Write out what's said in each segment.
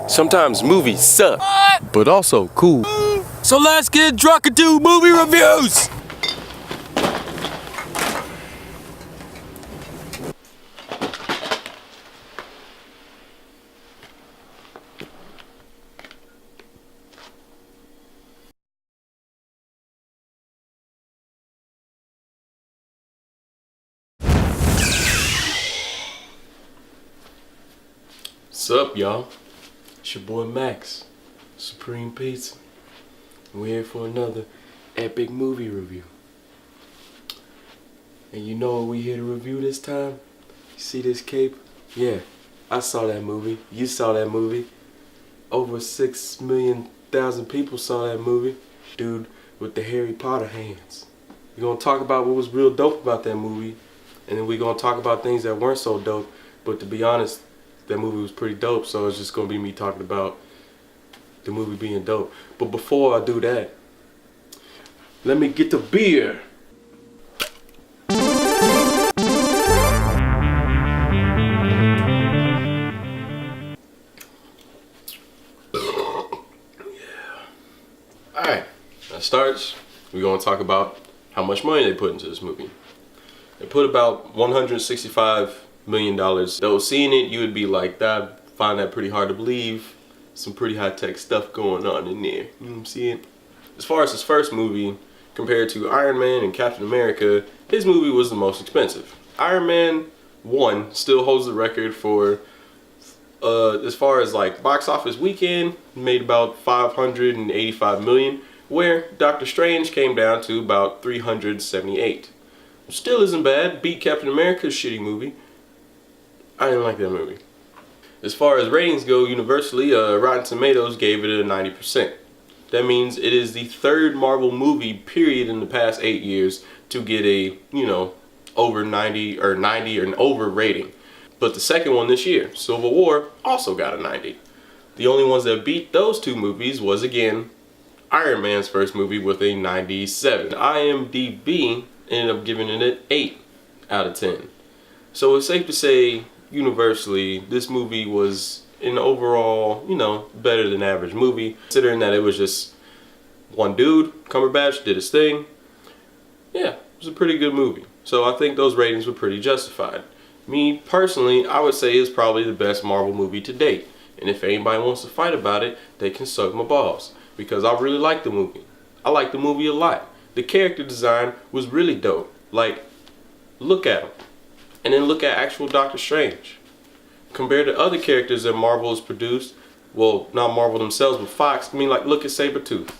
Sometimes movies suck, but also cool. So let's get drunk and do movie reviews! What's up, y'all? It's your boy Max, Supreme Pizza. We're here for another epic movie review. And you know what we here to review this time? You see this cape? Yeah, I saw that movie. You saw that movie. Over 6 million thousand people saw that movie. Dude with the Harry Potter hands. We're gonna talk about what was real dope about that movie, and then we're gonna talk about things that weren't so dope. But to be honest, that movie was pretty dope, so it's just gonna be me talking about the movie being dope. But before I do that, let me get the beer. Alright, that starts. We're gonna talk about how much money they put into this movie. They put about $165 million. Though seeing it, you would be like, I find that pretty hard to believe. Some pretty high-tech stuff going on in there. You know what I'm saying? As far as his first movie, compared to Iron Man and Captain America, his movie was the most expensive. Iron Man 1 still holds the record for, as far as like box office weekend, made about $585 million, where Doctor Strange came down to about $378. Still isn't bad, beat Captain America's shitty movie. I didn't like that movie. As far as ratings go, universally, Rotten Tomatoes gave it a 90%. That means it is the third Marvel movie, period, in the past 8 years to get a, over 90 or 90 or an over rating. But the second one this year, Civil War, also got a 90. The only ones that beat those two movies was, again, Iron Man's first movie with a 97. IMDb ended up giving it an 8 out of 10. So it's safe to say, universally, this movie was an overall, better than average movie, considering that it was just one dude. Cumberbatch did his thing. Yeah, it was a pretty good movie. So I think those ratings were pretty justified. Me, personally, I would say it's probably the best Marvel movie to date. And if anybody wants to fight about it, they can suck my balls. Because I really like the movie. I like the movie a lot. The character design was really dope. Like, look at him. And then look at actual Doctor Strange. Compared to other characters that Marvel has produced, well, not Marvel themselves, but Fox, like, look at Sabretooth.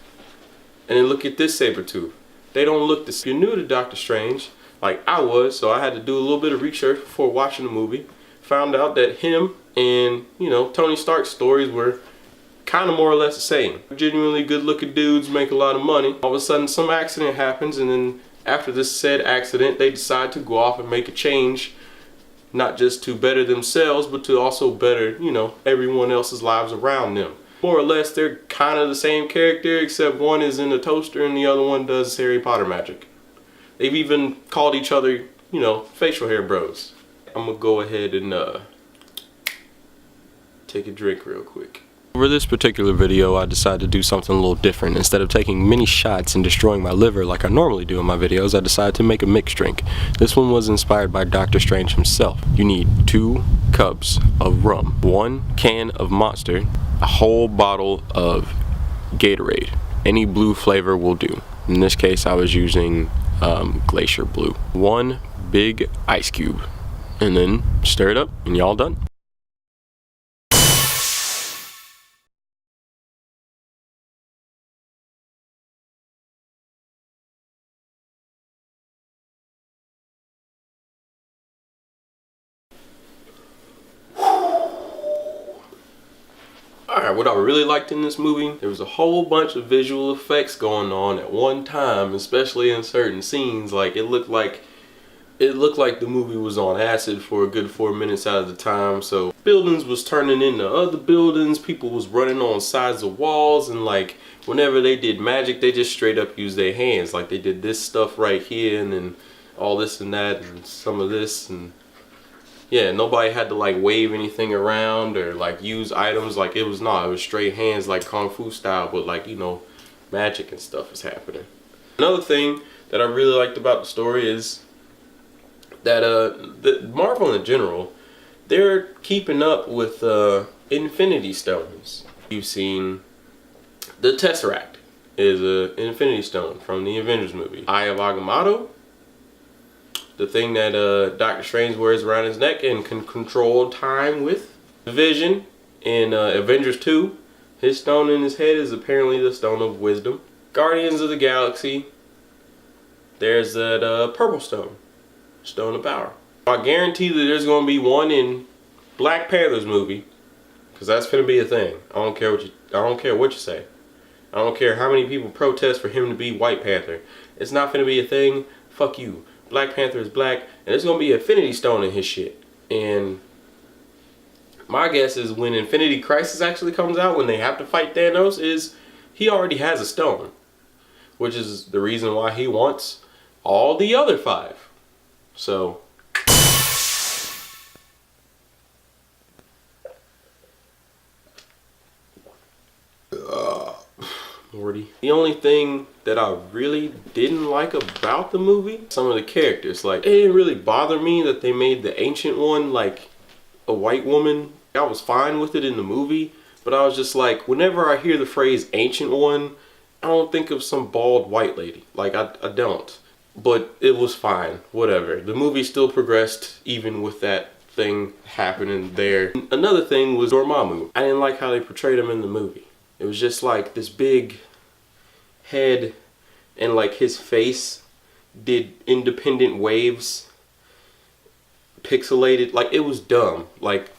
And then look at this Sabretooth. They don't look the same. If you're new to Doctor Strange, like I was, so I had to do a little bit of research before watching the movie. Found out that him and, Tony Stark's stories were kind of more or less the same. Genuinely good-looking dudes make a lot of money. All of a sudden, some accident happens, and then after this said accident, they decide to go off and make a change, not just to better themselves, but to also better, everyone else's lives around them. More or less, they're kind of the same character, except one is in a toaster and the other one does Harry Potter magic. They've even called each other, facial hair bros. I'm gonna go ahead and take a drink real quick. For this particular video, I decided to do something a little different. Instead of taking many shots and destroying my liver like I normally do in my videos, I decided to make a mixed drink. This one was inspired by Doctor Strange himself. You need 2 cups of rum, 1 can of Monster, a whole bottle of Gatorade. Any blue flavor will do. In this case, I was using Glacier Blue. 1 big ice cube. And then stir it up and y'all done. Alright, what I really liked in this movie, there was a whole bunch of visual effects going on at one time, especially in certain scenes. Like, it looked like the movie was on acid for a good 4 minutes out of the time. So buildings was turning into other buildings, people was running on sides of walls, and like whenever they did magic, they just straight up used their hands. Like they did this stuff right here, and then all this and that, and some of this, and Yeah, nobody had to like wave anything around or like use items. Like it was straight hands like Kung Fu style, but like, you know, magic and stuff is happening. Another thing that I really liked about the story is that the Marvel in general, they're keeping up with Infinity Stones. You've seen the Tesseract is an Infinity Stone from the Avengers movie. Eye of Agamotto, the thing that Doctor Strange wears around his neck and can control time with. Vision in Avengers 2, his stone in his head is apparently the Stone of Wisdom. Guardians of the Galaxy, there's that purple stone, Stone of Power. I guarantee that there's going to be one in Black Panther's movie, because that's going to be a thing. I don't care what you say. I don't care how many people protest for him to be White Panther. It's not going to be a thing. Fuck you. Black Panther is black, and there's going to be an Infinity Stone in his shit. And my guess is when Infinity Crisis actually comes out, when they have to fight Thanos, is he already has a stone. Which is the reason why he wants all the other 5. So Morty. The only thing that I really didn't like about the movie, some of the characters, like, it didn't really bother me that they made the ancient one like a white woman. I was fine with it in the movie, but I was just like, whenever I hear the phrase ancient one, I don't think of some bald white lady. Like, I don't. But it was fine, whatever. The movie still progressed even with that thing happening there. Another thing was Dormammu. I didn't like how they portrayed him in the movie. It was just like this big head and like his face did independent waves, pixelated. Like, it was dumb. Like,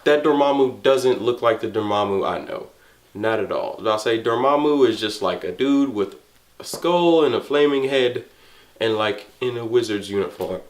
that Dormammu doesn't look like the Dormammu I know. Not at all. I'll say Dormammu is just like a dude with a skull and a flaming head and like in a wizard's uniform.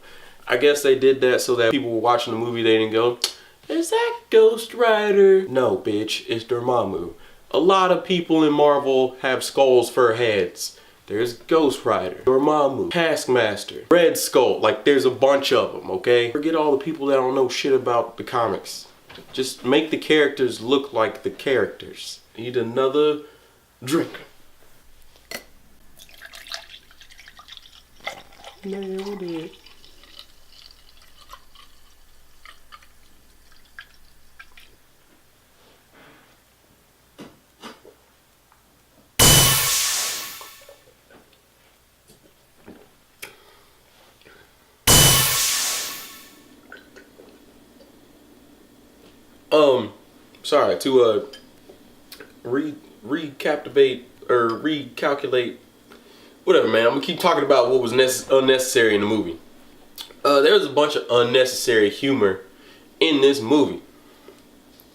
I guess they did that so that people were watching the movie, they didn't go, is that Ghost Rider? No, bitch, it's Dormammu. A lot of people in Marvel have skulls for heads. There's Ghost Rider, Dormammu, Taskmaster, Red Skull. Like, there's a bunch of them, okay? Forget all the people that don't know shit about the comics. Just make the characters look like the characters. Need another drink. Nailed it. Sorry, to recaptivate or recalculate, whatever, man. I'm gonna keep talking about what was unnecessary in the movie. There was a bunch of unnecessary humor in this movie.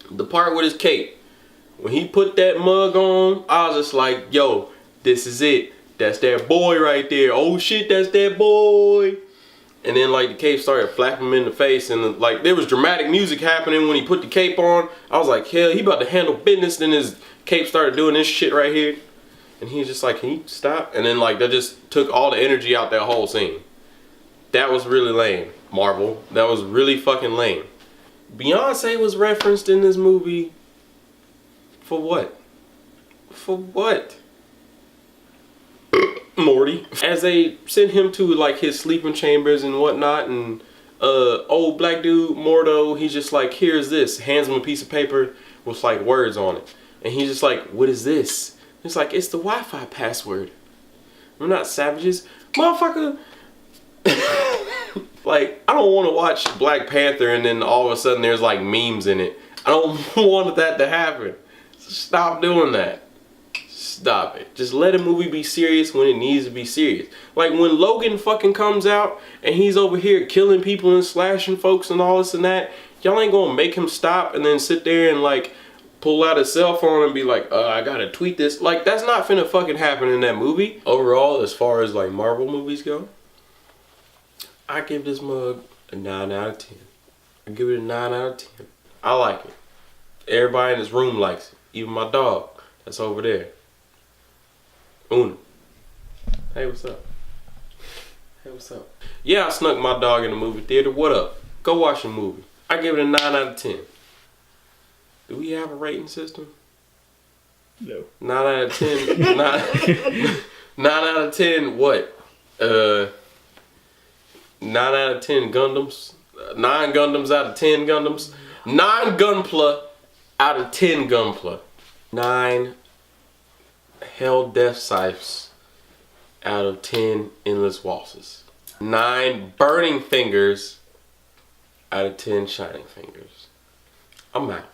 The part with his cape, when he put that mug on, I was just like, yo, this is it. That's that boy right there. Oh shit, that's that boy. And then like the cape started flapping him in the face, and like there was dramatic music happening when he put the cape on. I was like, hell, he about to handle business. Then his cape started doing this shit right here. And he was just like, can you stop? And then like that just took all the energy out that whole scene. That was really lame, Marvel. That was really fucking lame. Beyonce was referenced in this movie. For what? For what? Morty. As they sent him to like his sleeping chambers and whatnot, and old black dude Mordo, he's just like, here's this, hands him a piece of paper with like words on it, and he's just like, what is this? It's like, it's the Wi-Fi password. We're not savages, motherfucker. Like, I don't want to watch Black Panther and then all of a sudden there's like memes in it. I don't want that to happen. So stop doing that. Stop it. Just let a movie be serious when it needs to be serious. Like when Logan fucking comes out and he's over here killing people and slashing folks and all this and that, y'all ain't gonna make him stop and then sit there and like pull out his cell phone and be like, I gotta tweet this. Like, that's not finna fucking happen in that movie. Overall, as far as like Marvel movies go, I give this mug a 9 out of 10. I give it a 9 out of 10. I like it. Everybody in this room likes it. Even my dog that's over there. Una. Hey, what's up? Hey, what's up? Yeah, I snuck my dog in the movie theater. What up? Go watch a movie. I give it a 9 out of 10. Do we have a rating system? No. 9 out of 10. 9 out of 10 what? 9 out of 10 Gundams. 9 Gundams out of 10 Gundams. 9 Gunpla out of 10 Gunpla. 9 Hell Death Scythes out of 10 Endless Waltzes. 9 Burning Fingers out of 10 Shining Fingers. I'm out.